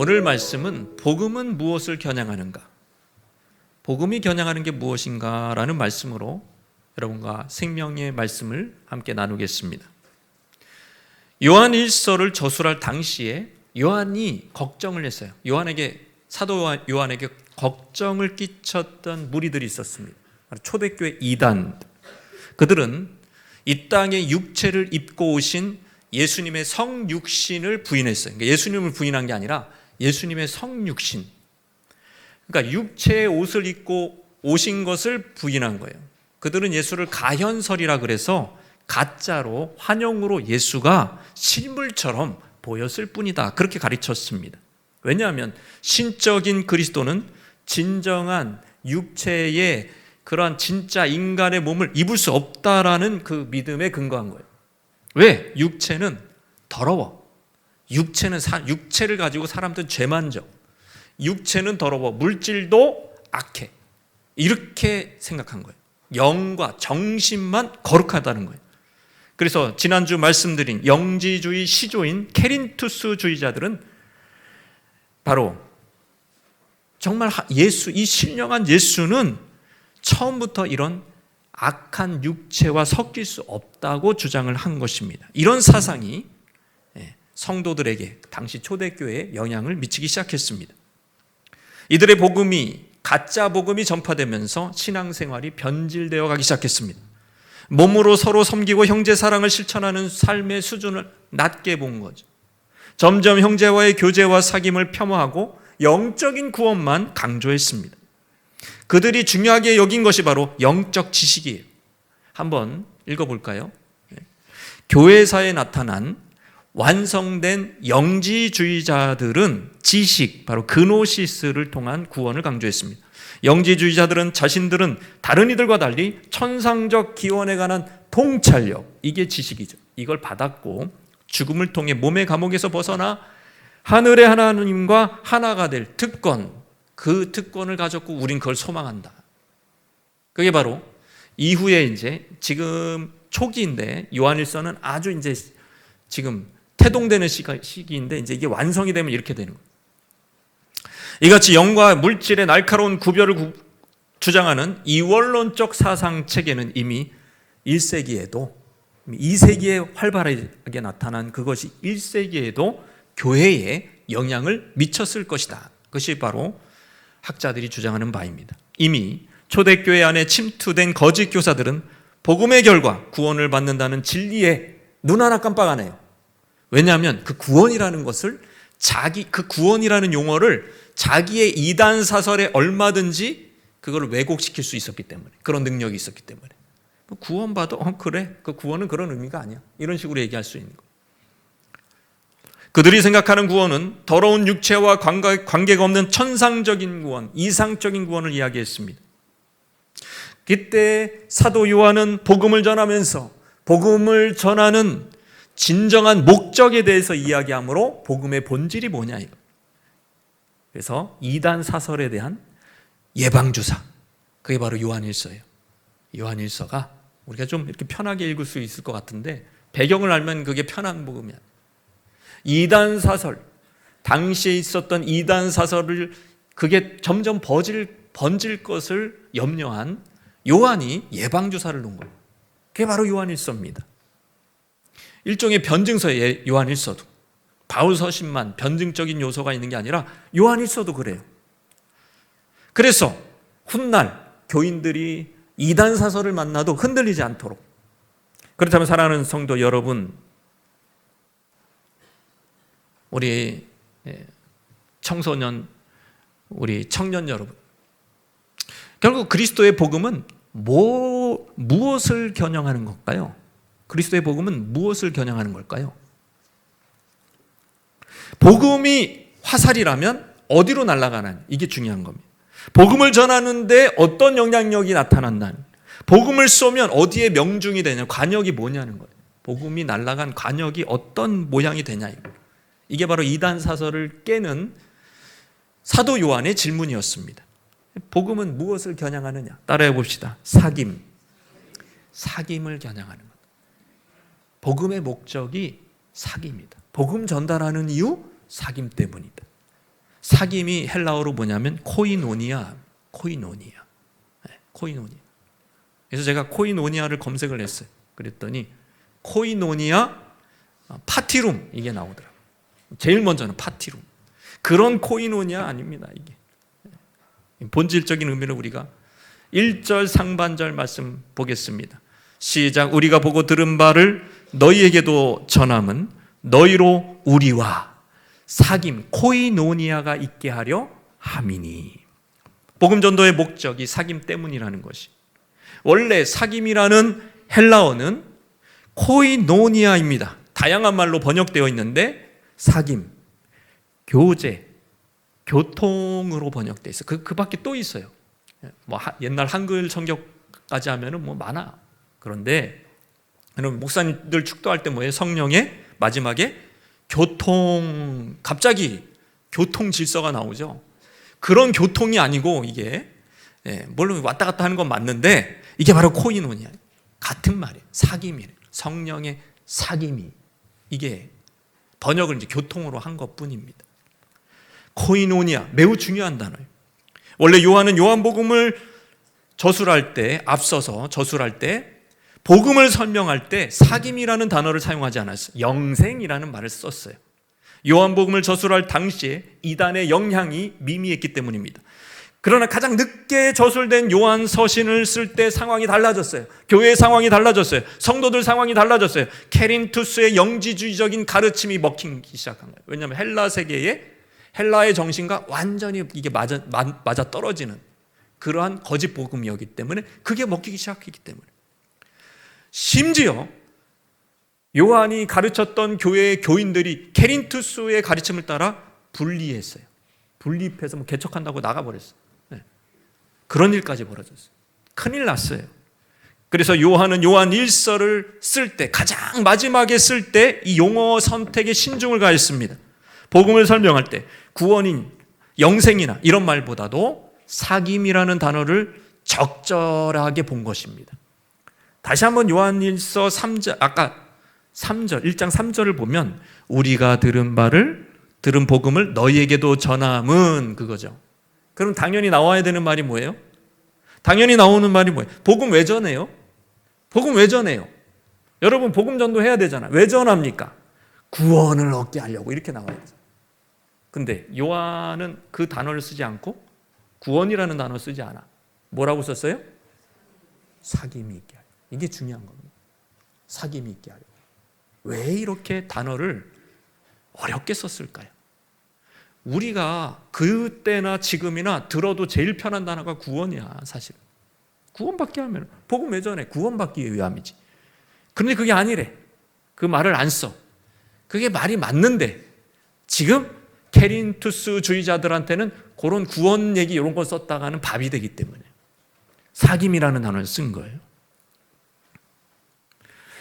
오늘 말씀은 복음은 무엇을 겨냥하는가? 복음이 겨냥하는 게 무엇인가? 라는 말씀으로 여러분과 생명의 말씀을 함께 나누겠습니다. 요한 1서를 저술할 당시에 요한이 걱정을 했어요. 사도 요한에게 걱정을 끼쳤던 무리들이 있었습니다. 초대교회 이단. 그들은 이 땅에 육체를 입고 오신 예수님의 성육신을 부인했어요. 그러니까 예수님을 부인한 게 아니라 예수님의 성육신. 그러니까 육체의 옷을 입고 오신 것을 부인한 거예요. 그들은 예수를 가현설이라 그래서 가짜로 환영으로 예수가 실물처럼 보였을 뿐이다. 그렇게 가르쳤습니다. 왜냐하면 신적인 그리스도는 진정한 육체의 그러한 진짜 인간의 몸을 입을 수 없다라는 그 믿음에 근거한 거예요. 왜? 육체는 더러워. 육체를 가지고 사람들은 죄만 져. 육체는 더러워. 물질도 악해. 이렇게 생각한 거예요. 영과 정신만 거룩하다는 거예요. 그래서 지난주 말씀드린 영지주의 시조인 케린투스주의자들은 바로 정말 이 신령한 예수는 처음부터 이런 악한 육체와 섞일 수 없다고 주장을 한 것입니다. 이런 사상이 성도들에게 당시 초대교회에 영향을 미치기 시작했습니다. 이들의 가짜 복음이 전파되면서 신앙생활이 변질되어 가기 시작했습니다. 몸으로 서로 섬기고 형제 사랑을 실천하는 삶의 수준을 낮게 본 거죠. 점점 형제와의 교제와 사귐을 폄하하고 영적인 구원만 강조했습니다. 그들이 중요하게 여긴 것이 바로 영적 지식이에요. 한번 읽어볼까요? 교회사에 나타난 완성된 영지주의자들은 지식, 바로 그노시스를 통한 구원을 강조했습니다. 영지주의자들은 자신들은 다른 이들과 달리 천상적 기원에 관한 통찰력, 이게 지식이죠. 이걸 받았고 죽음을 통해 몸의 감옥에서 벗어나 하늘의 하나님과 하나가 될 특권, 그 특권을 가졌고 우린 그걸 소망한다. 그게 바로 이후에 지금 초기인데 요한일서는 아주 지금 태동되는 시기인데 이게 완성이 되면 이렇게 되는 거예요. 이같이 영과 물질의 날카로운 구별을 주장하는 이원론적 사상 체계는 이미 1세기에도 2세기에 활발하게 나타난 그것이 1세기에도 교회에 영향을 미쳤을 것이다. 그것이 바로 학자들이 주장하는 바입니다. 이미 초대교회 안에 침투된 거짓 교사들은 복음의 결과 구원을 받는다는 진리에 눈 하나 깜빡 안 해요. 왜냐하면 그 구원이라는 것을 그 구원이라는 용어를 자기의 이단 사설에 얼마든지 그걸 왜곡시킬 수 있었기 때문에, 그런 능력이 있었기 때문에 구원받아? 그래, 그 구원은 그런 의미가 아니야, 이런 식으로 얘기할 수 있는 거예요. 그들이 생각하는 구원은 더러운 육체와 관계가 없는 천상적인 구원, 이상적인 구원을 이야기했습니다. 그때 사도 요한은 복음을 전하면서 복음을 전하는 진정한 목적에 대해서 이야기하므로 복음의 본질이 뭐냐 이거. 그래서 이단 사설에 대한 예방주사, 그게 바로 요한일서예요. 요한일서가 우리가 좀 이렇게 편하게 읽을 수 있을 것 같은데 배경을 알면 그게 편한 복음이야. 이단 사설, 당시에 있었던 이단 사설을 그게 점점 번질 것을 염려한 요한이 예방주사를 놓은 거예요. 그게 바로 요한일서입니다. 일종의 변증서예요. 요한일서도 바울 서신만 변증적인 요소가 있는 게 아니라 요한일서도 그래요. 그래서 훗날 교인들이 이단 사설을 만나도 흔들리지 않도록, 그렇다면 사랑하는 성도 여러분, 우리 청소년, 우리 청년 여러분, 결국 그리스도의 복음은 무엇을 겨냥하는 걸까요? 그리스도의 복음은 무엇을 겨냥하는 걸까요? 복음이 화살이라면 어디로 날아가는, 이게 중요한 겁니다. 복음을 전하는데 어떤 영향력이 나타난다는, 복음을 쏘면 어디에 명중이 되냐, 관역이 뭐냐는 거예요. 복음이 날아간 관역이 어떤 모양이 되냐, 이게 바로 이단 사설을 깨는 사도 요한의 질문이었습니다. 복음은 무엇을 겨냥하느냐? 따라해 봅시다. 사귐을 겨냥하는 것. 복음의 목적이 사귐이다. 복음 전달하는 이유? 사귐 때문이다. 사귐이 헬라어로 뭐냐면 코이노니아. 그래서 제가 코이노니아를 검색을 했어요. 그랬더니 코이노니아 파티룸 이게 나오더라고요. 제일 먼저는 파티룸. 그런 코이노니아 아닙니다. 이게 본질적인 의미를 우리가 1절 상반절 말씀 보겠습니다. 시작. 우리가 보고 들은 바를 너희에게도 전함은 너희로 우리와 사귐 코이노니아가 있게 하려 함이니. 복음 전도의 목적이 사귐 때문이라는 것이. 원래 사귐이라는 헬라어는 코이노니아입니다. 다양한 말로 번역되어 있는데 사귐, 교제, 교통으로 번역되어 있어요. 그 밖에 또 있어요. 옛날 한글 성경까지 하면은 많아. 그런데 목사님들 축도할 때 뭐예요? 성령의 마지막에 갑자기 교통 질서가 나오죠. 그런 교통이 아니고 이게 물론 왔다 갔다 하는 건 맞는데 이게 바로 코이노니아. 같은 말이에요. 사귐이에요. 성령의 사귐이. 이게 번역을 이제 교통으로 한 것뿐입니다. 코이노니아 매우 중요한 단어예요. 원래 요한은 요한복음을 저술할 때 앞서서 저술할 때 복음을 설명할 때 사귐이라는 단어를 사용하지 않았어요. 영생이라는 말을 썼어요. 요한복음을 저술할 당시에 이단의 영향이 미미했기 때문입니다. 그러나 가장 늦게 저술된 요한 서신을 쓸 때 상황이 달라졌어요. 교회의 상황이 달라졌어요. 성도들 상황이 달라졌어요. 케린투스의 영지주의적인 가르침이 먹히기 시작한 거예요. 왜냐하면 헬라 세계에 헬라의 정신과 완전히 이게 맞아 떨어지는 그러한 거짓 복음이었기 때문에 그게 먹히기 시작했기 때문에. 심지어 요한이 가르쳤던 교회의 교인들이 케린투스의 가르침을 따라 분리했어요. 분리해서 개척한다고 나가버렸어요. 그런 일까지 벌어졌어요. 큰일 났어요. 그래서 요한은 요한 1서를 쓸 때 가장 마지막에 쓸 때 이 용어 선택에 신중을 가했습니다. 복음을 설명할 때 구원인 영생이나 이런 말보다도 사귐이라는 단어를 적절하게 본 것입니다. 다시 한번 요한 1서 3절, 아까 3절, 1장 3절을 보면 우리가 들은 복음을 너희에게도 전함은 그거죠. 그럼 당연히 나와야 되는 말이 뭐예요? 당연히 나오는 말이 뭐예요? 복음 왜 전해요? 복음 왜 전해요? 여러분 복음 전도해야 되잖아요. 왜 전합니까? 구원을 얻게 하려고 이렇게 나와야 되죠. 근데 요한은 그 단어를 쓰지 않고 구원이라는 단어를 쓰지 않아. 뭐라고 썼어요? 사귐이 있게 하려. 이게 중요한 겁니다. 사귐이 있게 하려. 왜 이렇게 단어를 어렵게 썼을까요? 우리가 그때나 지금이나 들어도 제일 편한 단어가 구원이야. 사실 구원받게 하면 복음 왜 전해? 구원받기 위함이지. 그런데 그게 아니래. 그 말을 안 써. 그게 말이 맞는데 지금 케린투스 주의자들한테는 그런 구원 얘기 이런 걸 썼다가는 밥이 되기 때문에 사귐이라는 단어를 쓴 거예요.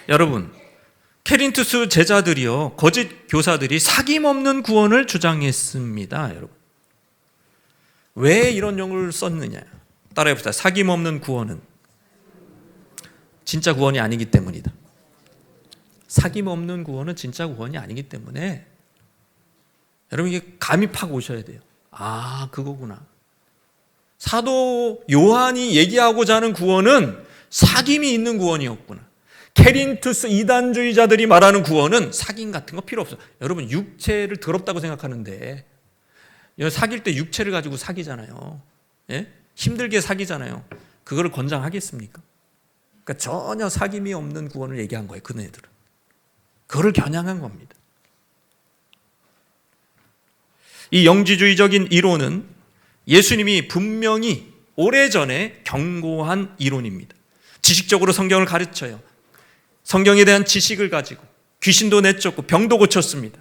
여러분 케린투스 제자들이요, 거짓 교사들이 사귐 없는 구원을 주장했습니다. 여러분 왜 이런 용어를 썼느냐? 따라해봅시다. 사귐 없는 구원은 진짜 구원이 아니기 때문이다. 사귐 없는 구원은 진짜 구원이 아니기 때문에 여러분 이게 감이 팍 오셔야 돼요. 아, 그거구나. 사도 요한이 얘기하고자 하는 구원은 사귐이 있는 구원이었구나. 케린투스 이단주의자들이 말하는 구원은 사귐 같은 거 필요 없어. 여러분 육체를 더럽다고 생각하는데 사귈 때 육체를 가지고 사귀잖아요. 예? 힘들게 사귀잖아요. 그거를 권장하겠습니까? 그러니까 전혀 사귐이 없는 구원을 얘기한 거예요. 그네들은. 그거를 겨냥한 겁니다. 이 영지주의적인 이론은 예수님이 분명히 오래전에 경고한 이론입니다. 지식적으로 성경을 가르쳐요. 성경에 대한 지식을 가지고 귀신도 내쫓고 병도 고쳤습니다.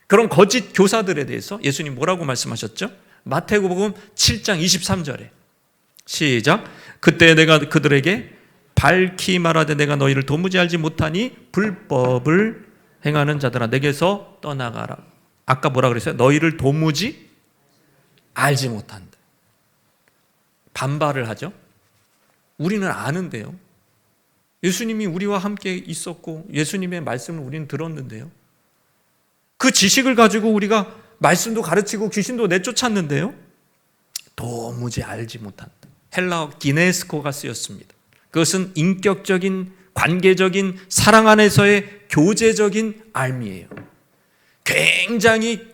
그런 거짓 교사들에 대해서 예수님 뭐라고 말씀하셨죠? 마태복음 7장 23절에 시작. 그때 내가 그들에게 밝히 말하되 내가 너희를 도무지 알지 못하니 불법을 행하는 자들아 내게서 떠나가라. 아까 뭐라 그랬어요? 너희를 도무지 알지 못한다. 반발을 하죠. 우리는 아는데요. 예수님이 우리와 함께 있었고 예수님의 말씀을 우리는 들었는데요. 그 지식을 가지고 우리가 말씀도 가르치고 귀신도 내쫓았는데요. 도무지 알지 못한다. 헬라어 기네스코가 쓰였습니다. 그것은 인격적인, 관계적인, 사랑 안에서의 교제적인 알미예요. 굉장히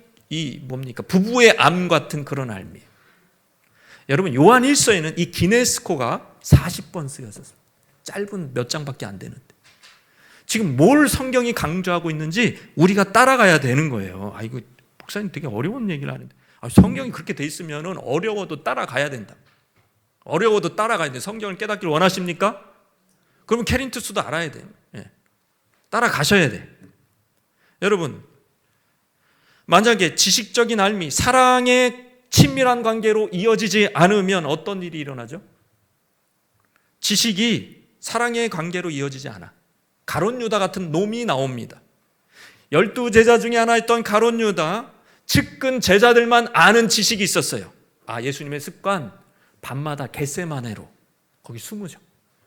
부부의 암 같은 그런 알미예요. 여러분, 요한 1서에는 이 기네스코가 40번 쓰였었어요. 짧은 몇 장밖에 안 되는데. 지금 뭘 성경이 강조하고 있는지 우리가 따라가야 되는 거예요. 이거 목사님 되게 어려운 얘기를 하는데, 성경이 그렇게 돼 있으면 어려워도 따라가야 된다. 어려워도 따라가야 돼. 성경을 깨닫기를 원하십니까? 그러면 캐린투스도 알아야 돼요. 따라가셔야 돼. 여러분, 만약에 지식적인 알미, 사랑의 친밀한 관계로 이어지지 않으면 어떤 일이 일어나죠? 지식이 사랑의 관계로 이어지지 않아. 가룟 유다 같은 놈이 나옵니다. 12제자 중에 하나였던 가룟 유다, 측근 제자들만 아는 지식이 있었어요. 예수님의 습관, 밤마다 겟세마네로 거기 숨으죠.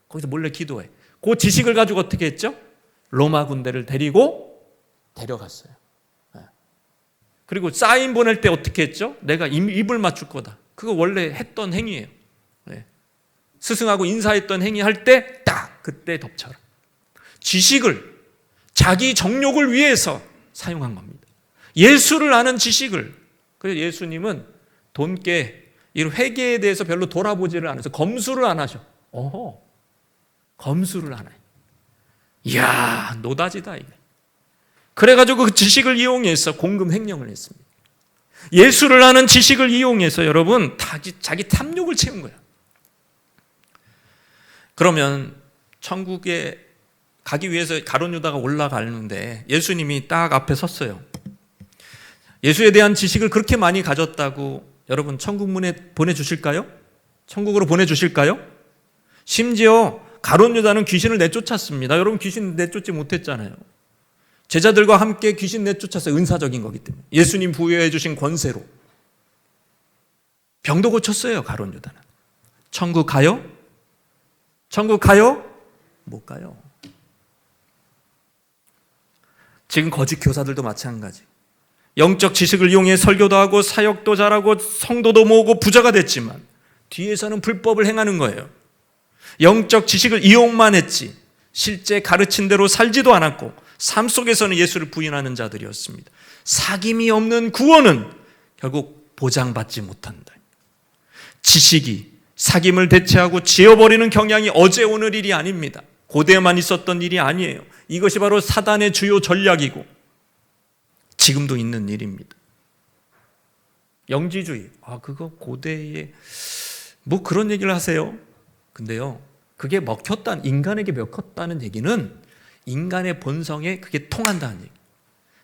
거기서 몰래 기도해. 그 지식을 가지고 어떻게 했죠? 로마 군대를 데리고 데려갔어요. 그리고 사인 보낼 때 어떻게 했죠? 내가 입을 맞출 거다. 그거 원래 했던 행위예요. 스승하고 인사했던 행위 할 때 딱 그때 덮쳐라. 지식을 자기 정욕을 위해서 사용한 겁니다. 예수를 아는 지식을. 그래서 예수님은 돈깨, 이 회계에 대해서 별로 돌아보지를 않아서 검수를 안 하셔. 검수를 안 해요. 이야, 노다지다 이게. 그래가지고 그 지식을 이용해서 공금 횡령을 했습니다. 예수를 아는 지식을 이용해서 여러분 자기 탐욕을 채운 거야. 그러면 천국에 가기 위해서 가룟 유다가 올라가는데 예수님이 딱 앞에 섰어요. 예수에 대한 지식을 그렇게 많이 가졌다고 여러분 천국 문에 보내주실까요? 천국으로 보내주실까요? 심지어 가룟 유다는 귀신을 내쫓았습니다. 여러분, 귀신 내쫓지 못했잖아요. 제자들과 함께 귀신 내쫓았어요. 은사적인 거기 때문에. 예수님 부여해 주신 권세로. 병도 고쳤어요, 가룟 유다는. 천국 가요? 천국 가요? 못 가요. 지금 거짓 교사들도 마찬가지. 영적 지식을 이용해 설교도 하고 사역도 잘하고 성도도 모으고 부자가 됐지만 뒤에서는 불법을 행하는 거예요. 영적 지식을 이용만 했지 실제 가르친 대로 살지도 않았고 삶 속에서는 예수를 부인하는 자들이었습니다. 사귐이 없는 구원은 결국 보장받지 못한다. 지식이 사귐을 대체하고 지어버리는 경향이 어제 오늘 일이 아닙니다. 고대에만 있었던 일이 아니에요. 이것이 바로 사단의 주요 전략이고 지금도 있는 일입니다. 영지주의, 그거 고대에 뭐 그런 얘기를 하세요. 근데요, 그게 인간에게 먹혔다는 얘기는 인간의 본성에 그게 통한다는 얘기.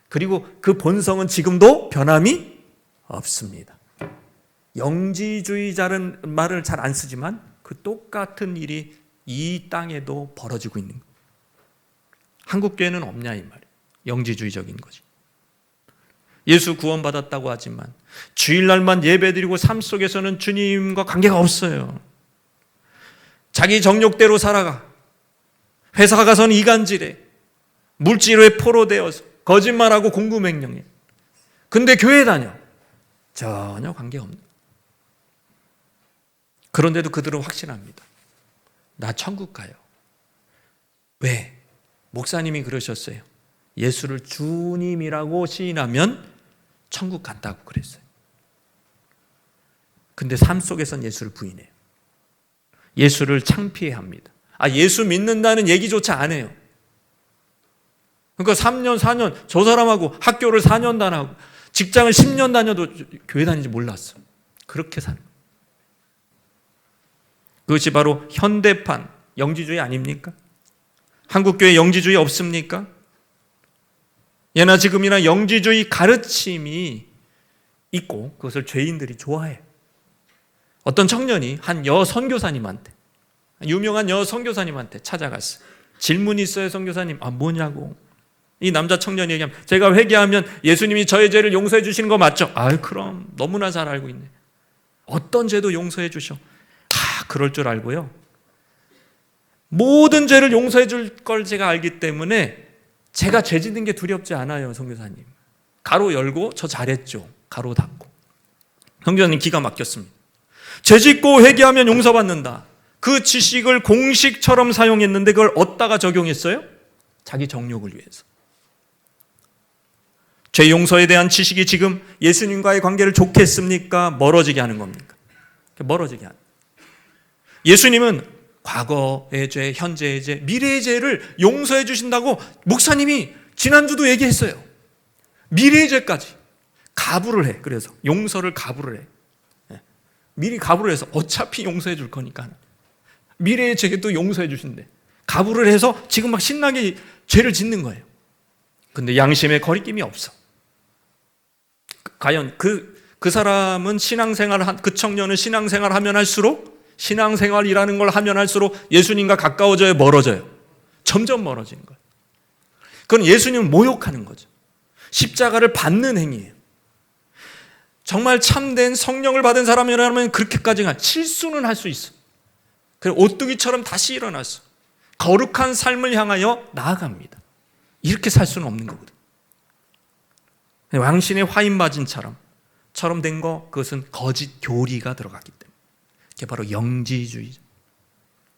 그리고 그 본성은 지금도 변함이 없습니다. 영지주의자는 말을 잘 안 쓰지만 그 똑같은 일이 이 땅에도 벌어지고 있는 거예요. 한국교회는 없냐 이 말이에요. 영지주의적인 거지. 예수 구원받았다고 하지만 주일날만 예배드리고 삶 속에서는 주님과 관계가 없어요. 자기 정욕대로 살아가. 회사 가서는 이간질해. 물질에 포로되어서 거짓말하고 공금횡령해. 근데 교회 다녀. 전혀 관계없는. 그런데도 그들은 확신합니다. 나 천국 가요. 왜? 목사님이 그러셨어요. 예수를 주님이라고 시인하면 천국 간다고 그랬어요. 근데 삶 속에선 예수를 부인해요. 예수를 창피해 합니다. 예수 믿는다는 얘기조차 안 해요. 그러니까 3년, 4년 저 사람하고 학교를 4년 다니고 직장을 10년 다녀도 교회 다니지 몰랐어. 그렇게 사는 거예요. 그것이 바로 현대판 영지주의 아닙니까? 한국교회 영지주의 없습니까? 예나 지금이나 영지주의 가르침이 있고 그것을 죄인들이 좋아해요. 어떤 청년이 한 여선교사님한테, 유명한 여선교사님한테 찾아갔어요. 질문이 있어요. 선교사님. 뭐냐고. 이 남자 청년이 얘기하면, 제가 회개하면 예수님이 저의 죄를 용서해 주시는 거 맞죠? 그럼 너무나 잘 알고 있네. 어떤 죄도 용서해 주셔. 그럴 줄 알고요. 모든 죄를 용서해 줄 걸 제가 알기 때문에 제가 죄 짓는 게 두렵지 않아요, 선교사님. 가로 열고 저 잘했죠. 가로 닫고. 성경은 기가 막혔습니다. 죄짓고 회개하면 용서받는다. 그 지식을 공식처럼 사용했는데 그걸 어디다가 적용했어요? 자기 정욕을 위해서. 죄 용서에 대한 지식이 지금 예수님과의 관계를 좋게 했습니까? 멀어지게 하는 겁니까? 멀어지게 하는. 예수님은 과거의 죄, 현재의 죄, 미래의 죄를 용서해 주신다고 목사님이 지난주도 얘기했어요. 미래의 죄까지 가부를 해. 그래서 용서를 가부를 해. 미리 가부를 해서 어차피 용서해 줄 거니까 미래의 죄도 용서해 주신대. 가부를 해서 지금 막 신나게 죄를 짓는 거예요. 근데 양심에 거리낌이 없어. 과연 그 사람은 그 청년은 신앙생활 하면 할수록, 신앙생활이라는 걸 하면 할수록 예수님과 가까워져요, 멀어져요? 점점 멀어지는 거예요. 그건 예수님을 모욕하는 거죠. 십자가를 받는 행위예요. 정말 참된 성령을 받은 사람이라면 그렇게까지는 실수는 할 수 있어. 그리고 오뚜기처럼 다시 일어났어. 거룩한 삶을 향하여 나아갑니다. 이렇게 살 수는 없는 거거든. 왕신의 화인 맞은처럼 된 거, 그것은 거짓 교리가 들어갔기 때문에. 그게 바로 영지주의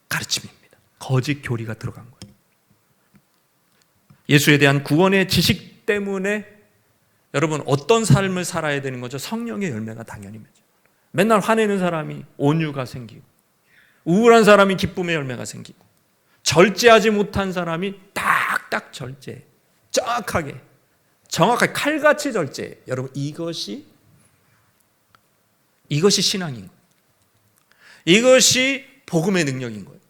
가르침입니다. 거짓 교리가 들어간 거예요. 예수에 대한 구원의 지식 때문에 여러분 어떤 삶을 살아야 되는 거죠? 성령의 열매가 당연히 맺어요. 맨날 화내는 사람이 온유가 생기고, 우울한 사람이 기쁨의 열매가 생기고, 절제하지 못한 사람이 딱딱 절제, 정확하게 칼같이 절제. 여러분 이것이 신앙인 거예요. 이것이 복음의 능력인 거예요.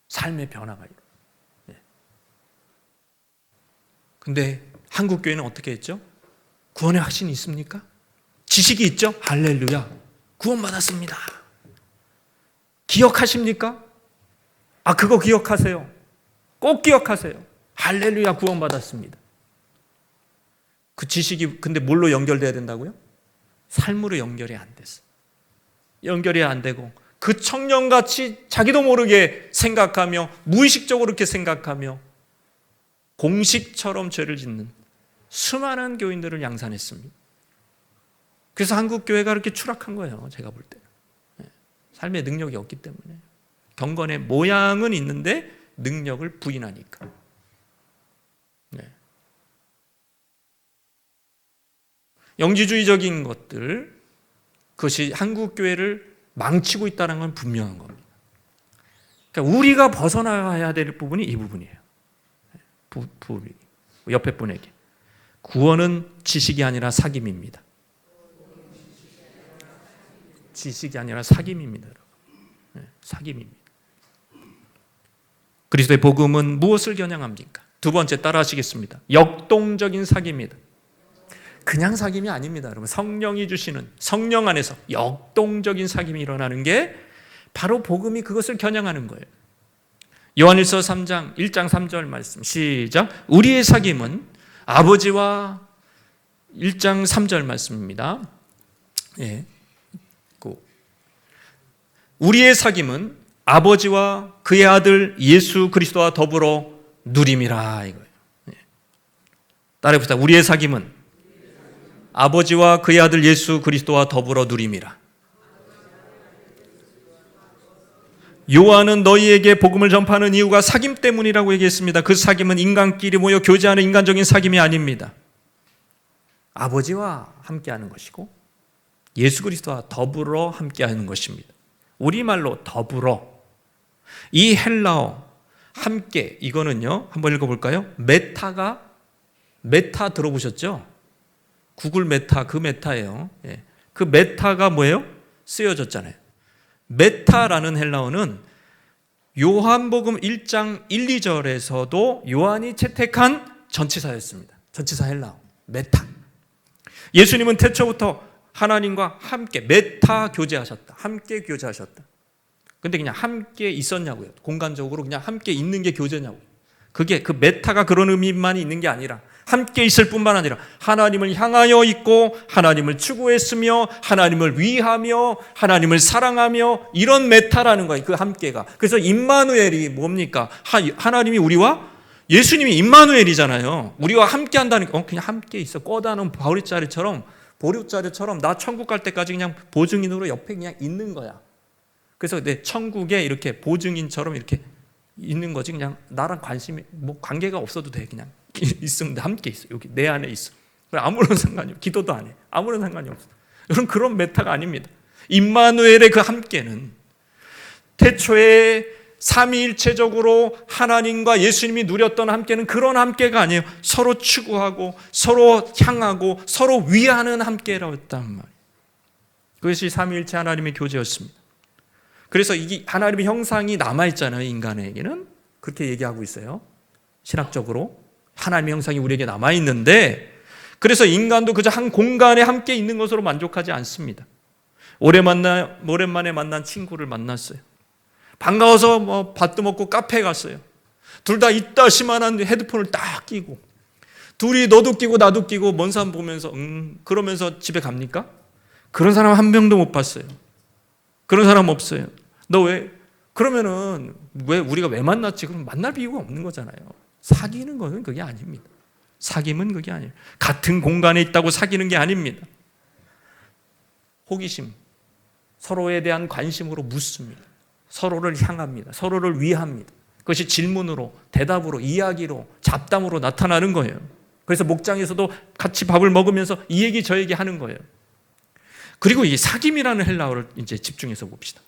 삶의 변화가 이루어져요. 근데 한국 교회는 어떻게 했죠? 구원의 확신이 있습니까? 지식이 있죠? 할렐루야, 구원받았습니다. 기억하십니까? 그거 기억하세요. 꼭 기억하세요. 할렐루야, 구원받았습니다. 그 지식이 근데 뭘로 연결돼야 된다고요? 삶으로 연결이 안 됐어. 연결이 안 되고 그 청년같이 자기도 모르게 생각하며, 무의식적으로 그렇게 생각하며 공식처럼 죄를 짓는 수많은 교인들을 양산했습니다. 그래서 한국 교회가 그렇게 추락한 거예요. 제가 볼 때. 삶의 능력이 없기 때문에. 경건의 모양은 있는데 능력을 부인하니까. 영지주의적인 것들, 그것이 한국 교회를 망치고 있다는 건 분명한 겁니다. 그러니까 우리가 벗어나야 될 부분이 이 부분이에요. 옆에 분에게. 구원은 지식이 아니라 사귐입니다. 지식이 아니라 사귐입니다. 사귐입니다. 그리스도의 복음은 무엇을 겨냥합니까? 두 번째 따라하시겠습니다. 역동적인 사귐입니다. 그냥 사귐이 아닙니다. 여러분, 성령이 주시는, 성령 안에서 역동적인 사귐이 일어나는 게 바로 복음이 그것을 겨냥하는 거예요. 요한일서 3장 1장 3절 말씀 시작. 우리의 사귐은 아버지와 1장 3절 말씀입니다. 우리의 사귐은 아버지와 그의 아들 예수 그리스도와 더불어 누림이라 이거예요. 따라해봅시다. 우리의 사귐은 아버지와 그의 아들 예수 그리스도와 더불어 누림이라. 요한은 너희에게 복음을 전파하는 이유가 사귐 때문이라고 얘기했습니다. 그 사귐은 인간끼리 모여 교제하는 인간적인 사귐이 아닙니다. 아버지와 함께하는 것이고 예수 그리스도와 더불어 함께하는 것입니다. 우리말로 더불어. 이 헬라어 함께, 이거는요, 한번 읽어볼까요? 메타 들어보셨죠? 구글 메타, 그 메타예요. 그 메타가 뭐예요? 쓰여졌잖아요. 메타라는 헬라어는 요한복음 1장 1, 2절에서도 요한이 채택한 전치사였습니다. 전치사 헬라어 메타. 예수님은 태초부터 하나님과 함께 메타 교제하셨다. 함께 교제하셨다. 근데 그냥 함께 있었냐고요. 공간적으로 그냥 함께 있는 게 교제냐고요. 그게 그 메타가 그런 의미만 있는 게 아니라 함께 있을 뿐만 아니라 하나님을 향하여 있고 하나님을 추구했으며 하나님을 위하며 하나님을 사랑하며 이런 메타라는 거예요. 그 함께가. 그래서 임마누엘이 뭡니까? 하나님이 우리와, 예수님이 임마누엘이잖아요. 우리와 함께 한다니까 그냥 함께 있어. 꿔다는 바울자리처럼 보류자료처럼 나 천국 갈 때까지 그냥 보증인으로 옆에 그냥 있는 거야. 그래서 내 천국에 이렇게 보증인처럼 이렇게 있는 거지. 그냥 나랑 관심이 뭐 관계가 없어도 돼. 그냥 있으면 함께 있어. 여기 내 안에 있어. 아무런 상관이 없어. 기도도 안 해. 아무런 상관이 없어. 여러분 그런 메타가 아닙니다. 임마누엘의 그 함께는 태초에 삼위일체적으로 하나님과 예수님이 누렸던 함께는 그런 함께가 아니에요. 서로 추구하고 서로 향하고 서로 위하는 함께라였단 말이에요. 그것이 삼위일체 하나님의 교제였습니다. 그래서 이게 하나님의 형상이 남아있잖아요. 인간에게는 그렇게 얘기하고 있어요. 신학적으로 하나님의 형상이 우리에게 남아있는데, 그래서 인간도 그저 한 공간에 함께 있는 것으로 만족하지 않습니다. 오랜만에 만난 친구를 만났어요. 반가워서 뭐 밥도 먹고 카페 갔어요. 둘 다 이따시만한 헤드폰을 딱 끼고 둘이 너도 끼고 나도 끼고 먼 산 보면서 그러면서 집에 갑니까? 그런 사람 한 명도 못 봤어요. 그런 사람 없어요. 너 왜? 그러면은 왜 우리가 왜 만났지? 그럼 만날 이유가 없는 거잖아요. 사귀는 것은 그게 아닙니다. 사귐은 그게 아니에요. 같은 공간에 있다고 사귀는 게 아닙니다. 호기심, 서로에 대한 관심으로 묻습니다. 서로를 향합니다. 서로를 위합니다. 그것이 질문으로, 대답으로, 이야기로, 잡담으로 나타나는 거예요. 그래서 목장에서도 같이 밥을 먹으면서 이 얘기 저 얘기 하는 거예요. 그리고 이 사귐이라는 헬라어를 이제 집중해서 봅시다.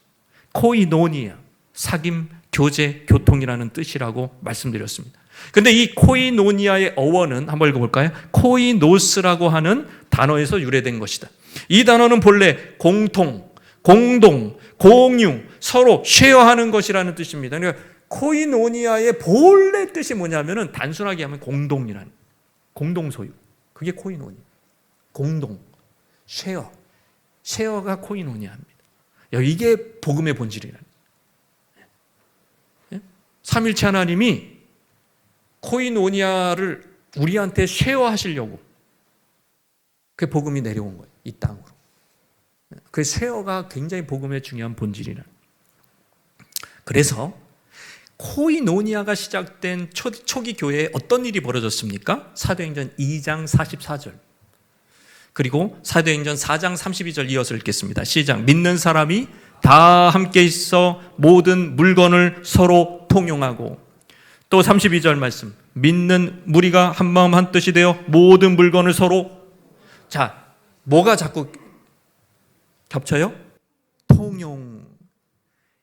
코이노니아, 사귐, 교제, 교통이라는 뜻이라고 말씀드렸습니다. 근데 이 코이노니아의 어원은 한번 읽어볼까요? 코이노스라고 하는 단어에서 유래된 것이다. 이 단어는 본래 공통, 공동, 공유, 서로 쉐어하는 것이라는 뜻입니다. 그러니까 코이노니아의 본래 뜻이 뭐냐면은 단순하게 하면 공동이라는, 공동 소유. 그게 코이노니아. 공동, 쉐어. 쉐어가 코이노니아입니다. 이게 복음의 본질이라는. 삼일체 하나님이 코이노니아를 우리한테 쉐어하시려고 그게 복음이 내려온 거예요. 이 땅으로. 그 쉐어가 굉장히 복음의 중요한 본질이라는. 그래서 코이노니아가 시작된 초기 교회에 어떤 일이 벌어졌습니까? 사도행전 2장 44절 그리고 사도행전 4장 32절 이어서 읽겠습니다. 시작. 믿는 사람이 다 함께 있어 모든 물건을 서로 통용하고, 또 32절 말씀. 믿는 무리가 한 마음 한 뜻이 되어 모든 물건을 서로, 자, 뭐가 자꾸 겹쳐요? 통용.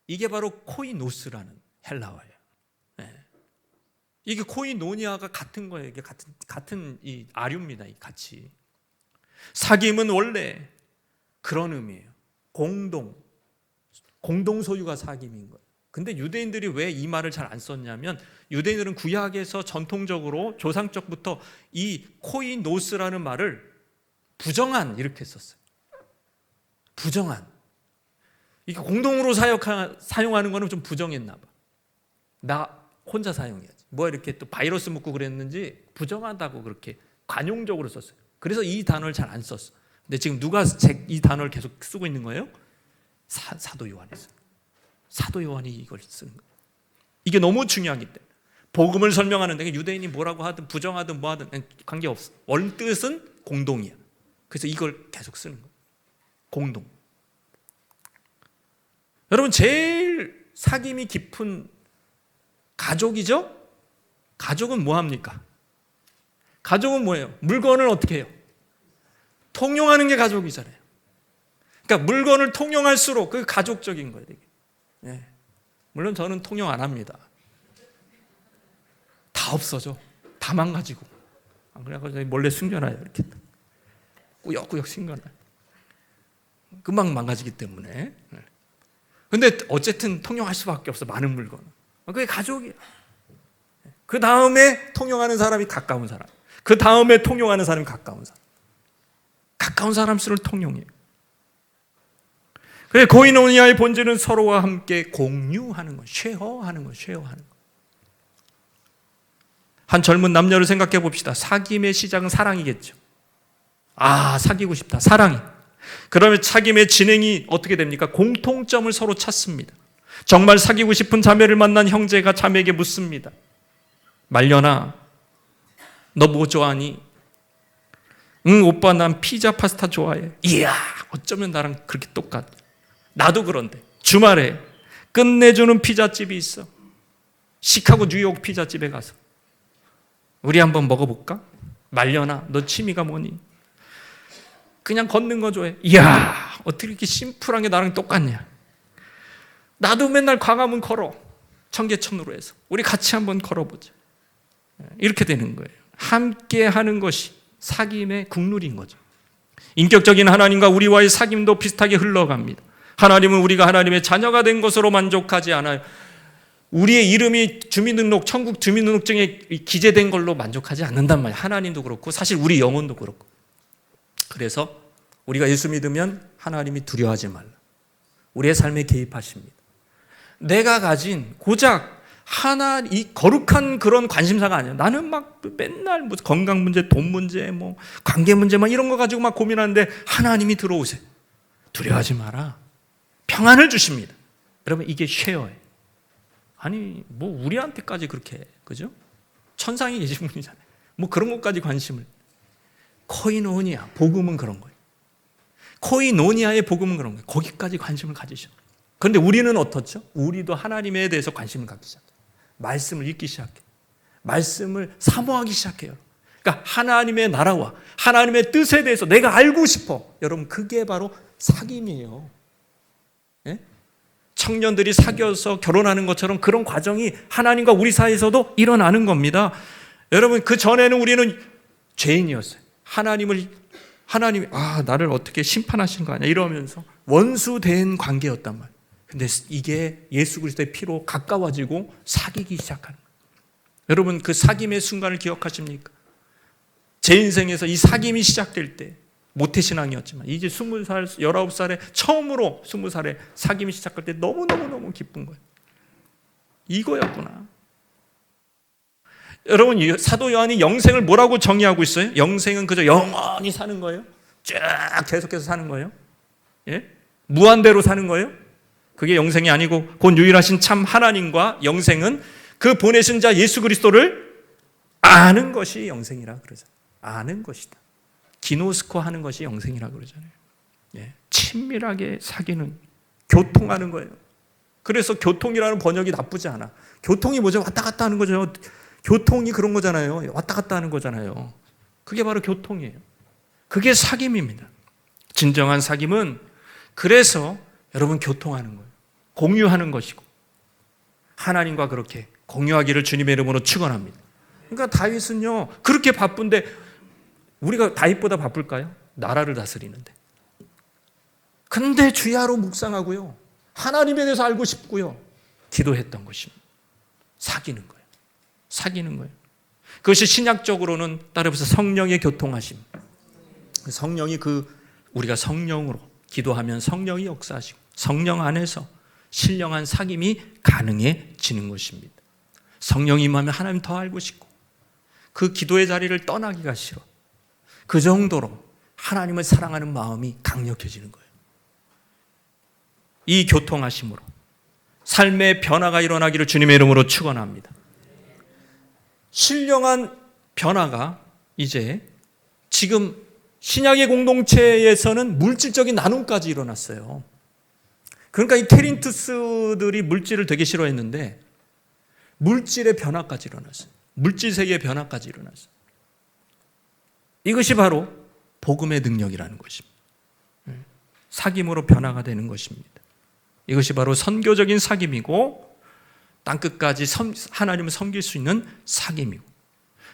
이게 바로 코이노스라는 헬라어예요. 네. 이게 코이노니아가 같은 거예요. 이게 같은 이 아류입니다. 이 같이. 사귐은 원래 그런 의미예요. 공동 소유가 사귐인 거예요. 근데 유대인들이 왜 이 말을 잘 안 썼냐면, 유대인들은 구약에서 전통적으로 조상적부터 이 코이노스라는 말을 부정한 이렇게 썼어요. 부정한. 이게 공동으로 사용하는 거는 좀 부정했나 봐. 나 혼자 사용해야지. 뭐 이렇게 또 바이러스 묻고 그랬는지 부정하다고 그렇게 관용적으로 썼어요. 그래서 이 단어를 잘 안 썼어. 근데 지금 누가 이 단어를 계속 쓰고 있는 거예요? 사도 요한이 써요. 사도 요한이 이걸 쓰는 거예요. 이게 너무 중요하기 때문에. 복음을 설명하는데 유대인이 뭐라고 하든 부정하든 뭐하든 관계없어. 원뜻은 공동이야. 그래서 이걸 계속 쓰는 거예요. 공동. 여러분 제일 사귐이 깊은 가족이죠? 가족은 뭐합니까? 가족은 뭐예요? 물건을 어떻게 해요? 통용하는 게 가족이잖아요. 그러니까 물건을 통용할수록 그게 가족적인 거예요. 네. 물론 저는 통용 안 합니다. 다 없어져. 다 망가지고. 그래서 몰래 숨겨놔요. 이렇게 꾸역꾸역 숨겨놔요. 금방 망가지기 때문에. 근데 어쨌든 통용할 수밖에 없어. 많은 물건. 그게 가족이야. 그 다음에 통용하는 사람이 가까운 사람. 그 다음에 통용하는 사람이 가까운 사람. 가까운 사람수를 통용해요. 그래서 코이노니아의 본질은 서로와 함께 공유하는 것, 쉐어하는 것, 쉐어하는 것. 한 젊은 남녀를 생각해 봅시다. 사귐의 시작은 사랑이겠죠. 사귀고 싶다. 사랑이. 그러면 사귐의 진행이 어떻게 됩니까? 공통점을 서로 찾습니다. 정말 사귀고 싶은 자매를 만난 형제가 자매에게 묻습니다. 말려나, 너 뭐 좋아하니? 응, 오빠 난 피자 파스타 좋아해. 이야, 어쩌면 나랑 그렇게 똑같아. 나도 그런데 주말에 끝내주는 피자집이 있어. 시카고 뉴욕 피자집에 가서 우리 한번 먹어볼까? 말려나? 너 취미가 뭐니? 그냥 걷는 거 좋아해. 이야, 어떻게 이렇게 심플한 게 나랑 똑같냐? 나도 맨날 광화문 걸어. 청계천으로 해서 우리 같이 한번 걸어보자. 이렇게 되는 거예요. 함께 하는 것이 사귐의 국룰인 거죠. 인격적인 하나님과 우리와의 사귐도 비슷하게 흘러갑니다. 하나님은 우리가 하나님의 자녀가 된 것으로 만족하지 않아요. 우리의 이름이 주민등록, 천국 주민등록증에 기재된 걸로 만족하지 않는단 말이에요. 하나님도 그렇고 사실 우리 영혼도 그렇고. 그래서 우리가 예수 믿으면 하나님이 두려워하지 말라. 우리의 삶에 개입하십니다. 내가 가진 고작 이 거룩한 그런 관심사가 아니야. 나는 막 맨날 무슨 건강 문제, 돈 문제, 뭐 관계 문제 막 이런 거 가지고 막 고민하는데 하나님이 들어오세요. 두려워하지 마라. 평안을 주십니다. 여러분 이게 쉐어예요. 아니 뭐 우리한테까지 그렇게 해. 그죠? 천상에 계신 분이잖아요. 뭐 그런 것까지 관심을. 코이노니아 복음은 그런 거예요. 코이노니아의 복음은 그런 거예요. 거기까지 관심을 가지셔. 그런데 우리는 어떻죠? 우리도 하나님에 대해서 관심을 갖기 시작해요. 말씀을 읽기 시작해요. 말씀을 사모하기 시작해요. 그러니까 하나님의 나라와 하나님의 뜻에 대해서 내가 알고 싶어. 여러분 그게 바로 사귐이에요. 예? 청년들이 사귀어서 결혼하는 것처럼 그런 과정이 하나님과 우리 사이에서도 일어나는 겁니다. 여러분 그 전에는 우리는 죄인이었어요. 하나님이 나를 어떻게 심판하신 거 아니야 이러면서 원수된 관계였단 말이에요. 근데 이게 예수 그리스도의 피로 가까워지고 사귀기 시작하는 거예요. 여러분 그 사귐의 순간을 기억하십니까? 제 인생에서 이 사귐이 시작될 때 모태신앙이었지만 이제 20살, 19살에 처음으로 20살에 사귐이 시작할 때 너무너무 기쁜 거예요. 이거였구나. 여러분 사도 요한이 영생을 뭐라고 정의하고 있어요? 영생은 그저 영원히 사는 거예요? 쭉 계속해서 사는 거예요? 예? 무한대로 사는 거예요? 그게 영생이 아니고 곧 유일하신 참 하나님과 영생은 그 보내신 자 예수 그리스도를 아는 것이 영생이라 그러잖아요. 아는 것이다. 기노스코 하는 것이 영생이라 그러잖아요. 예. 친밀하게 사귀는, 교통하는 거예요. 그래서 교통이라는 번역이 나쁘지 않아. 교통이 뭐죠? 왔다 갔다 하는 거죠. 교통이 그런 거잖아요. 왔다 갔다 하는 거잖아요. 그게 바로 교통이에요. 그게 사귐입니다. 진정한 사귐은 그래서 여러분 교통하는 거예요. 공유하는 것이고 하나님과 그렇게 공유하기를 주님의 이름으로 축원합니다. 그러니까 다윗은요 그렇게 바쁜데 우리가 다윗보다 바쁠까요? 나라를 다스리는데. 근데 주야로 묵상하고요. 하나님에 대해서 알고 싶고요. 기도했던 것입니다. 사귀는 거예요. 사귀는 거예요. 그것이 신약적으로는 따라서 성령의 교통하심. 성령이 우리가 성령으로 기도하면 성령이 역사하시고 성령 안에서 신령한 사귐이 가능해지는 것입니다. 성령이 임하면 하나님 더 알고 싶고 그 기도의 자리를 떠나기가 싫어. 그 정도로 하나님을 사랑하는 마음이 강력해지는 거예요. 이 교통하심으로 삶의 변화가 일어나기를 주님의 이름으로 축원합니다. 신령한 변화가 이제 지금 신약의 공동체에서는 물질적인 나눔까지 일어났어요. 그러니까 이 테린투스들이 물질을 되게 싫어했는데 물질의 변화까지 일어났어요. 물질 세계의 변화까지 일어났어요. 이것이 바로 복음의 능력이라는 것입니다. 사귐으로 변화가 되는 것입니다. 이것이 바로 선교적인 사귐이고 땅끝까지 하나님을 섬길 수 있는 사귐이고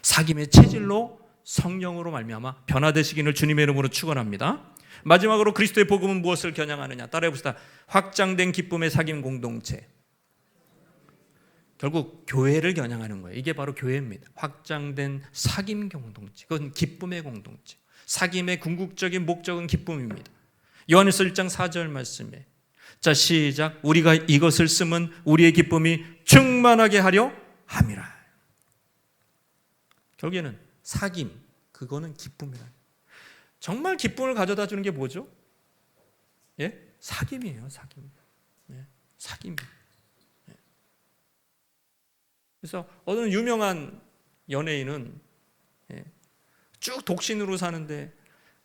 사귐의 체질로 성령으로 말미암아 변화되시기를 주님의 이름으로 축원합니다. 마지막으로 그리스도의 복음은 무엇을 겨냥하느냐? 따라해 봅시다. 확장된 기쁨의 사귐 공동체. 결국 교회를 겨냥하는 거예요. 이게 바로 교회입니다. 확장된 사귐 공동체. 그건 기쁨의 공동체. 사귐의 궁극적인 목적은 기쁨입니다. 요한일서 1장 4절 말씀에 자 시작. 우리가 이것을 쓰면 우리의 기쁨이 충만하게 하려 함이라. 결국에는 사귐, 그거는 기쁨이라. 정말 기쁨을 가져다 주는 게 뭐죠? 예? 사귐이에요, 사귐. 예? 사귐. 예. 그래서 어느 유명한 연예인은 쭉 독신으로 사는데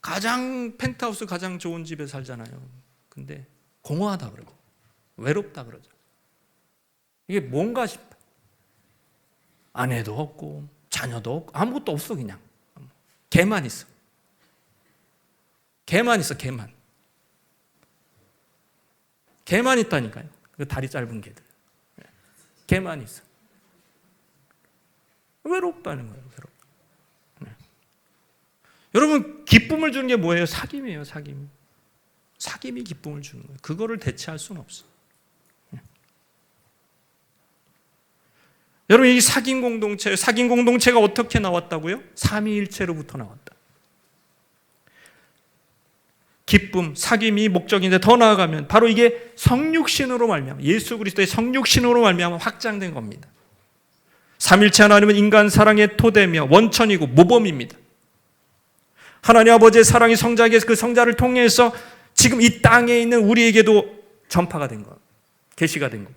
가장 펜트하우스 가장 좋은 집에 살잖아요. 근데 공허하다 그러고 외롭다 그러죠. 이게 뭔가 싶어. 아내도 없고 자녀도 없고 아무것도 없어. 그냥 개만 있어. 개만 있어. 개만 있다니까요. 그 다리 짧은 개들. 개만 있어. 외롭다는 거예요. 여러분, 기쁨을 주는 게 뭐예요? 사귐이에요. 사귐이 기쁨을 주는 거예요. 그거를 대체할 수는 없어. 여러분, 이 사귐 공동체가 어떻게 나왔다고요? 삼위일체로부터 나왔다. 기쁨, 사귐이 목적인데 더 나아가면 바로 이게 성육신으로 말미암아, 예수 그리스도의 성육신으로 말미암아 확장된 겁니다. 삼일체 하나님은 인간 사랑의 토대며 원천이고 모범입니다. 하나님 아버지의 사랑이 성자에게 그 성자를 통해서 지금 이 땅에 있는 우리에게도 전파가 된 것, 계시가 된 것.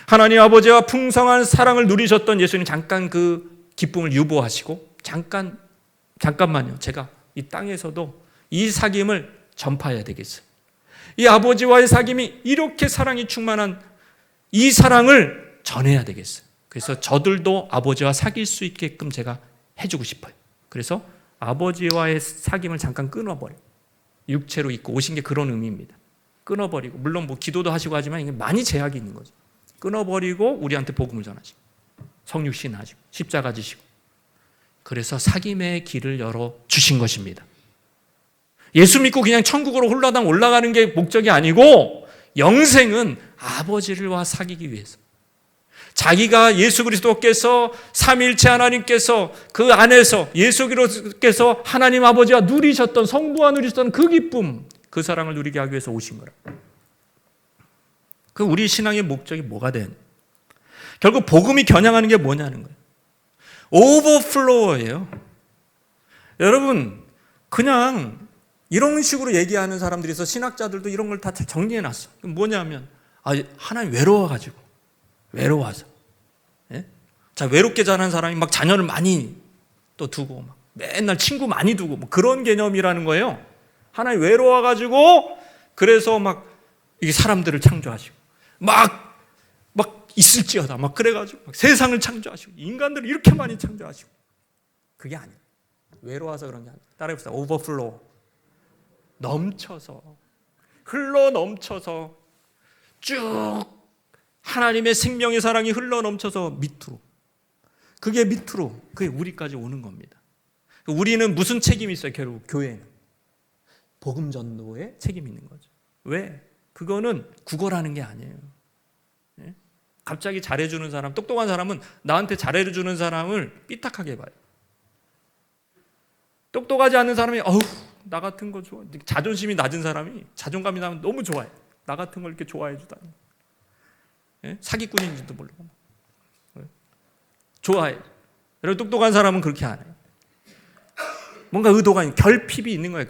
하나님 아버지와 풍성한 사랑을 누리셨던 예수님 잠깐 그 기쁨을 유보하시고 잠깐만요. 제가 이 땅에서도 이 사귐을 전파해야 되겠어요. 이 아버지와의 사귐이 이렇게 사랑이 충만한 이 사랑을 전해야 되겠어요. 그래서 저들도 아버지와 사귈 수 있게끔 제가 해주고 싶어요. 그래서 아버지와의 사귐을 잠깐 끊어버려요. 육체로 입고 오신 게 그런 의미입니다. 끊어버리고, 물론 뭐 기도도 하시고 하지만 이게 많이 제약이 있는 거죠. 끊어버리고 우리한테 복음을 전하시고 성육신 하시고 십자가 지시고, 그래서 사귐의 길을 열어주신 것입니다. 예수 믿고 그냥 천국으로 홀라당 올라가는 게 목적이 아니고 영생은 아버지와 사귀기 위해서, 자기가 예수 그리스도께서 삼위일체 하나님께서 그 안에서 예수 그리스도께서 하나님 아버지와 누리셨던, 성부와 누리셨던 그 기쁨, 그 사랑을 누리게 하기 위해서 오신 거라. 그 우리 신앙의 목적이 뭐가 된? 결국 복음이 겨냥하는 게 뭐냐는 거예요. 오버플로어예요. 여러분, 그냥 이런 식으로 얘기하는 사람들이 있어. 신학자들도 이런 걸 다 정리해놨어. 뭐냐면, 하나님 외로워서. 예? 자, 외롭게 자란 사람이 막 자녀를 많이 또 두고, 막 맨날 친구 많이 두고, 뭐 그런 개념이라는 거예요. 하나님 외로워가지고, 그래서 막 이게 사람들을 창조하시고, 막 있을지어다. 막 그래가지고, 막 세상을 창조하시고, 인간들을 이렇게 많이 창조하시고. 그게 아니에요. 외로워서 그런 게 아니에요. 따라해봅시다. 오버플로우. 넘쳐서, 흘러 넘쳐서, 쭉 하나님의 생명의 사랑이 흘러 넘쳐서 밑으로, 그게 우리까지 오는 겁니다. 우리는 무슨 책임이 있어요? 결국 교회는 복음 전도에 책임이 있는 거죠. 왜? 그거는 구걸하는 게 아니에요. 예? 갑자기 잘해주는 사람, 똑똑한 사람은 나한테 잘해주는 사람을 삐딱하게 봐요. 똑똑하지 않은 사람이 나 같은 거 좋아. 자존심이 낮은 사람이, 자존감이 낮으면 너무 좋아해. 나 같은 걸 이렇게 좋아해 주다니. 예? 사기꾼인지도 모르고. 좋아해. 여러분, 똑똑한 사람은 그렇게 안 해요. 뭔가 의도가 있는, 결핍이 있는 거예요.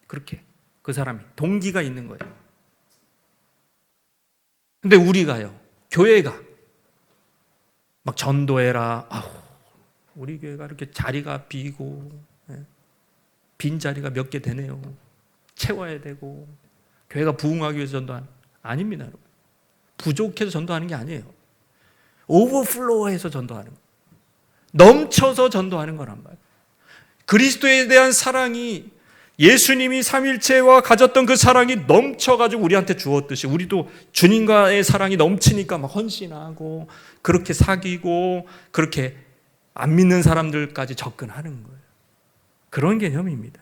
그렇게. 그 사람이. 동기가 있는 거예요. 근데 우리가요, 교회가 막 전도해라. 우리 교회가 이렇게 자리가 비고, 빈 자리가 몇 개 되네요. 채워야 되고, 교회가 부흥하기 위해서 전도하는, 아닙니다, 여러분. 부족해서 전도하는 게 아니에요. 오버플로우해서 전도하는 거예요. 넘쳐서 전도하는 거란 말이에요. 그리스도에 대한 사랑이, 예수님이 삼일체와 가졌던 그 사랑이 넘쳐가지고 우리한테 주었듯이, 우리도 주님과의 사랑이 넘치니까 막 헌신하고, 그렇게 사귀고, 그렇게 안 믿는 사람들까지 접근하는 거예요. 그런 개념입니다.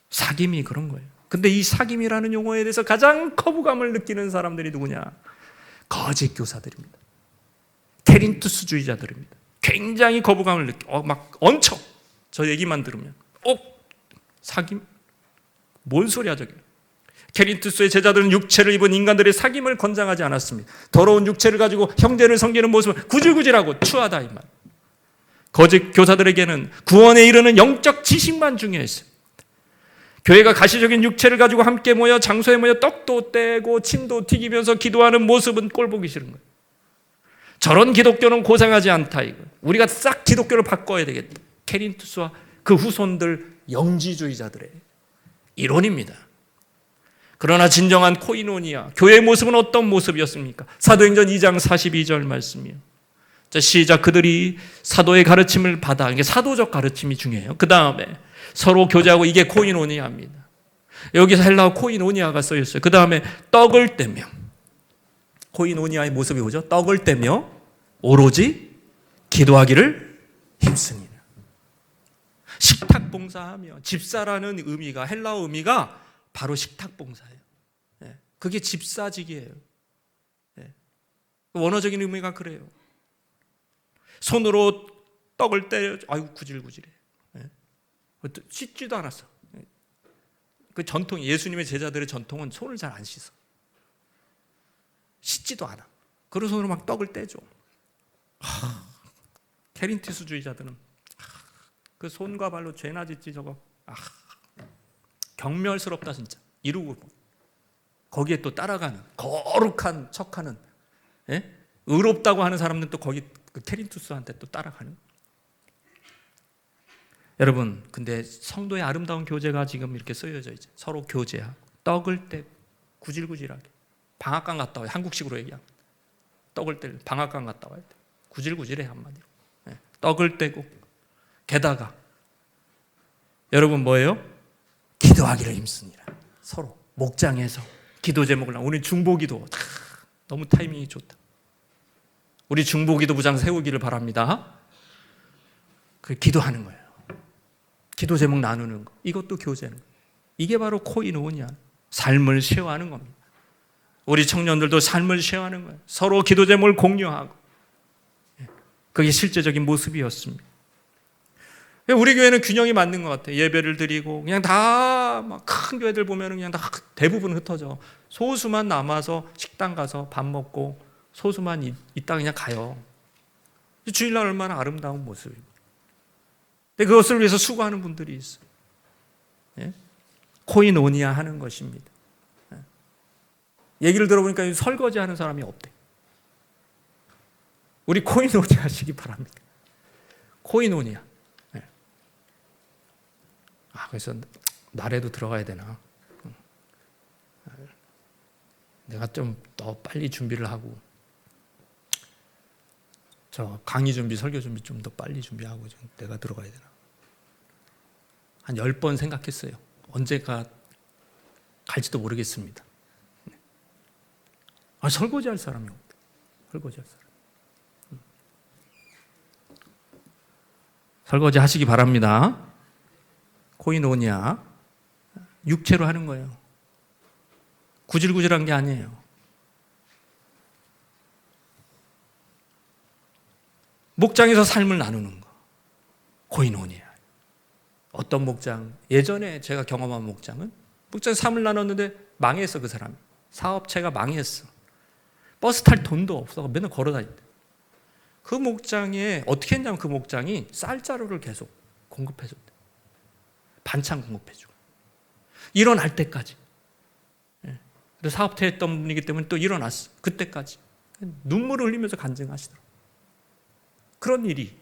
사귐이 그런 거예요. 근데 이 사귐이라는 용어에 대해서 가장 거부감을 느끼는 사람들이 누구냐? 거짓 교사들입니다. 케린투스주의자들입니다. 굉장히 거부감을 느껴. 막 얹혀. 저 얘기만 들으면. 사귐? 뭔 소리야 저게? 케린투스의 제자들은 육체를 입은 인간들의 사귐을 권장하지 않았습니다. 더러운 육체를 가지고 형제를 섬기는 모습을 구질구질하고 추하다 이 말. 거짓 교사들에게는 구원에 이르는 영적 지식만 중요했어요. 교회가 가시적인 육체를 가지고 함께 모여 장소에 모여 떡도 떼고 침도 튀기면서 기도하는 모습은 꼴보기 싫은 거예요. 저런 기독교는 고상하지 않다 이거. 우리가 싹 기독교를 바꿔야 되겠다. 케린투스와 그 후손들 영지주의자들의 이론입니다. 그러나 진정한 코이노니아, 교회의 모습은 어떤 모습이었습니까? 사도행전 2장 42절 말씀이요. 자, 시작. 그들이 사도의 가르침을 받아, 이게 사도적 가르침이 중요해요. 그 다음에 서로 교제하고, 이게 코이노니아입니다. 여기서 헬라어 코이노니아가 쓰여 있어요. 그 다음에 떡을 떼며, 코이노니아의 모습이 뭐죠? 떡을 떼며 오로지 기도하기를 힘쓰니라. 식탁 봉사하며, 집사라는 의미가, 헬라어 의미가 바로 식탁 봉사예요. 그게 집사직이에요. 원어적인 의미가 그래요. 손으로 떡을 때려, 아이고 구질구질해. 씻지도 않았어. 그 전통, 예수님의 제자들의 전통은 손을 잘 안 씻어. 씻지도 않아. 그런 손으로 막 떡을 떼줘. 케린티스주의자들은 그 손과 발로 죄나 짓지 저거. 경멸스럽다 진짜. 이루고 거기에 또 따라가는 거룩한 척하는, 의롭다고 하는 사람들은 또 거기 그 케린투스한테 또 따라가는. 여러분, 근데 성도의 아름다운 교제가 지금 이렇게 쓰여져 있죠. 서로 교제하고 떡을 떼고 구질구질하게. 방앗간 갔다 와요. 한국식으로 얘기하면 떡을 떼고 방앗간 갔다 와야 돼. 구질구질해 한마디로. 떡을 떼고, 게다가 여러분 뭐예요? 기도하기를 힘쓰니라. 서로 목장에서 기도 제목을, 우리 중보기도 너무 타이밍이 좋다. 우리 중보기도 부장 세우기를 바랍니다. 그 기도하는 거예요. 기도 제목 나누는 거, 이것도 교제는 거예요. 이게 바로 코이노니아, 삶을 쉐어하는 겁니다. 우리 청년들도 삶을 쉐어하는 거예요. 서로 기도 제목을 공유하고, 그게 실제적인 모습이었습니다. 우리 교회는 균형이 맞는 것 같아요. 예배를 드리고 그냥 다 막 큰 교회들 보면 그냥 다 대부분 흩어져. 소수만 남아서 식당 가서 밥 먹고 소수만 있다 그냥 가요. 주일날 얼마나 아름다운 모습입니다. 근데 그것을 위해서 수고하는 분들이 있어요. 코이노니아 하는 것입니다. 얘기를 들어보니까 설거지 하는 사람이 없대. 우리 코이노니아 하시기 바랍니다. 코이노니아. 그래서 날에도 들어가야 되나? 내가 좀 더 빨리 준비를 하고, 저 강의 준비, 설교 준비 좀 더 빨리 준비하고 좀 내가 들어가야 되나? 한 10번 생각했어요. 언제가 갈지도 모르겠습니다. 설거지 할 사람이 없다. 설거지 할 사람. 설거지 하시기 바랍니다. 코이노니아, 육체로 하는 거예요. 구질구질한 게 아니에요. 목장에서 삶을 나누는 거, 코이노니아. 어떤 목장? 예전에 제가 경험한 목장은 목장에서 삶을 나눴는데 망했어. 그 사람이. 사업체가 망했어. 버스 탈 돈도 없어. 맨날 걸어 다녔대. 그 목장에 어떻게 했냐면, 그 목장이 쌀자루를 계속 공급해줬대. 반찬 공급해주고 일어날 때까지. 그래서 사업체 했던 분이기 때문에 또 일어났어. 그때까지 눈물을 흘리면서 간증하시더라고요. 그런 일이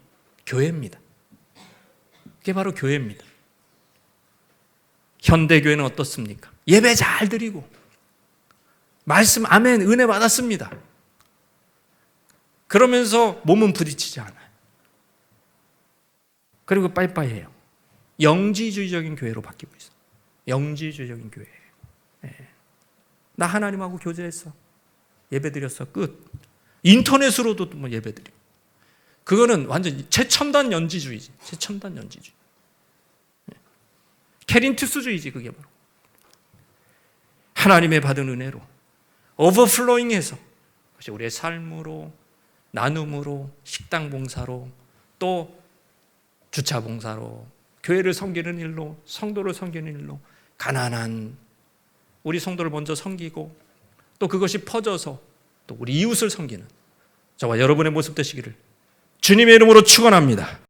교회입니다. 그게 바로 교회입니다. 현대교회는 어떻습니까? 예배 잘 드리고 말씀 아멘 은혜 받았습니다. 그러면서 몸은 부딪히지 않아요. 그리고 빠이빠이해요. 영지주의적인 교회로 바뀌고 있어. 영지주의적인 교회. 나 하나님하고 교제했어. 예배드렸어. 끝. 인터넷으로도 뭐 예배드려. 그거는 완전 최첨단 연지주의지. 최첨단 연지주의. 케린투스주의지 그게 바로. 하나님의 받은 은혜로 오버플로잉해서 우리의 삶으로, 나눔으로, 식당 봉사로, 또 주차 봉사로, 교회를 섬기는 일로, 성도를 섬기는 일로, 가난한 우리 성도를 먼저 섬기고, 또 그것이 퍼져서 또 우리 이웃을 섬기는 저와 여러분의 모습 되시기를 주님의 이름으로 축원합니다.